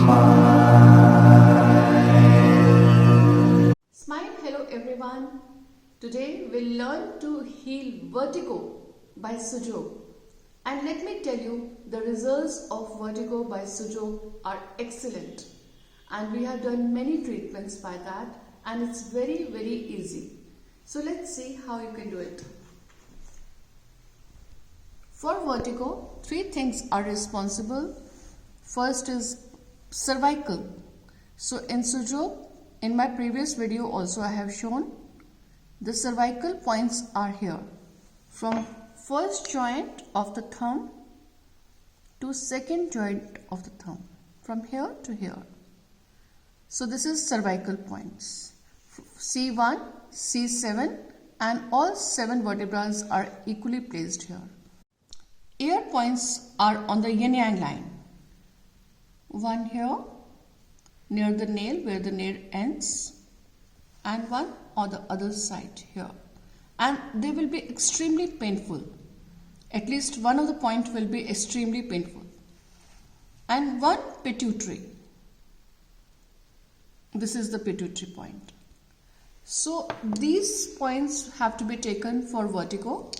Smile, hello everyone. Today we'll learn to heal vertigo by Sujok. And let me tell you, the results of vertigo by Sujok are excellent. And we have done many treatments by that, and it's very, very easy. So let's see how you can do it. For vertigo, three things are responsible. First is cervical. So in Sujok, in my previous video also I have shown the cervical points are here. From first joint of the thumb to second joint of the thumb. From here to here. So this is cervical points. C1, C7 and all 7 vertebrae are equally placed here. Ear points are on the yin yang line. One here near the nail where the nail ends and one on the other side here. And they will be extremely painful. At least one of the point will be extremely painful. And one pituitary. This is the pituitary point. So these points have to be taken for vertigo.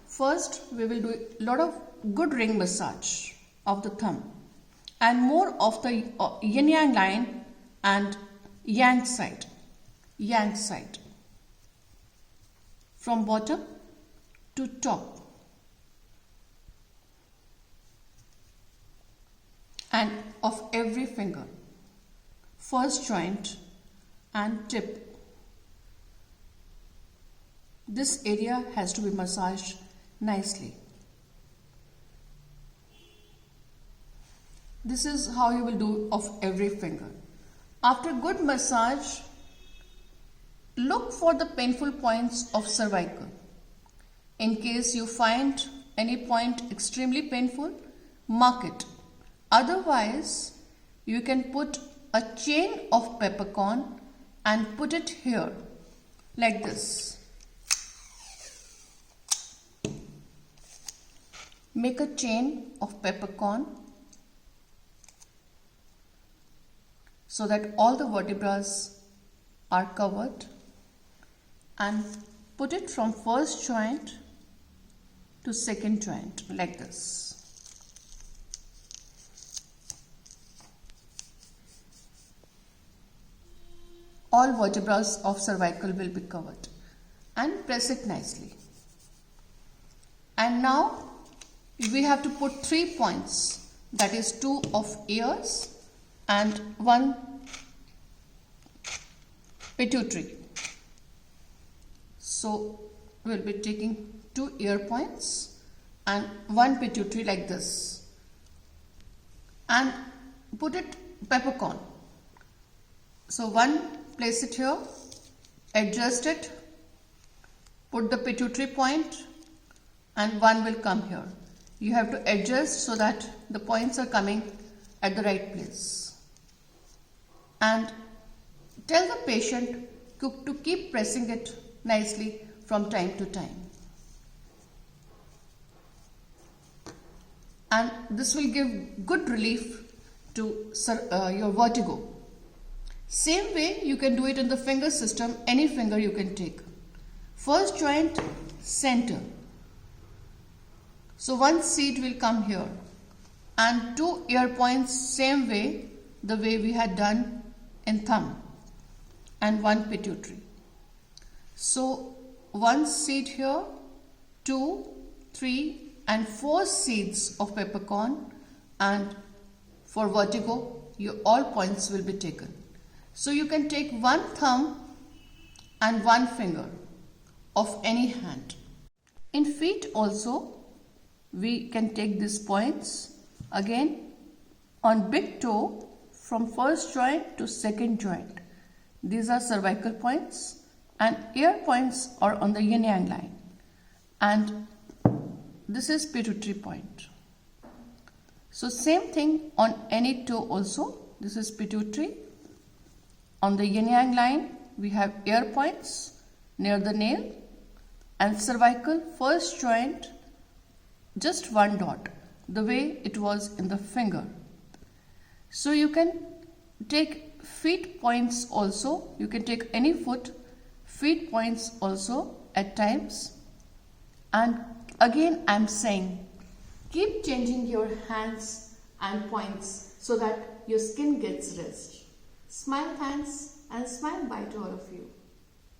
First, we will do a lot of good ring massage of the thumb and more of the yin yang line and yang side. Yang side. From bottom to top. And of every finger. First joint and tip. This area has to be massaged nicely. This is how you will do of every finger. After good massage, look for the painful points of cervical. In case you find any point extremely painful, mark it. Otherwise, you can put a chain of peppercorn and put it here like this. Make a chain of peppercorn so that all the vertebrae are covered and put it from first joint to second joint like this. All vertebrae of cervical will be covered and press it nicely. And now we have to put 3 points, that is 2 of ears and 1 pituitary. So we'll be taking 2 ear points and 1 pituitary like this and put it peppercorn. So one, place it here, adjust it, put the pituitary point and 1 will come here. You have to adjust so that the points are coming at the right place. And tell the patient to keep pressing it nicely from time to time. And this will give good relief to your vertigo. Same way you can do it in the finger system, any finger you can take. First joint, center. So 1 seed will come here and 2 ear points same way, the way we had done in thumb and 1 pituitary. So 1 seed here, 2, 3 and 4 seeds of peppercorn, and for vertigo all points will be taken. So you can take 1 thumb and 1 finger of any hand. In feet also we can take these points again on big toe from first joint to second joint. These are cervical points and ear points are on the yin yang line. And this is pituitary point. So same thing on any toe also. This is pituitary. On the yin yang line we have ear points near the nail and cervical first joint just 1 dot, the way it was in the finger. So you can take feet points also. You can take any foot, feet points also at times. And again I'm saying, keep changing your hands and points so that your skin gets rest. Smile hands and smile bye to all of you.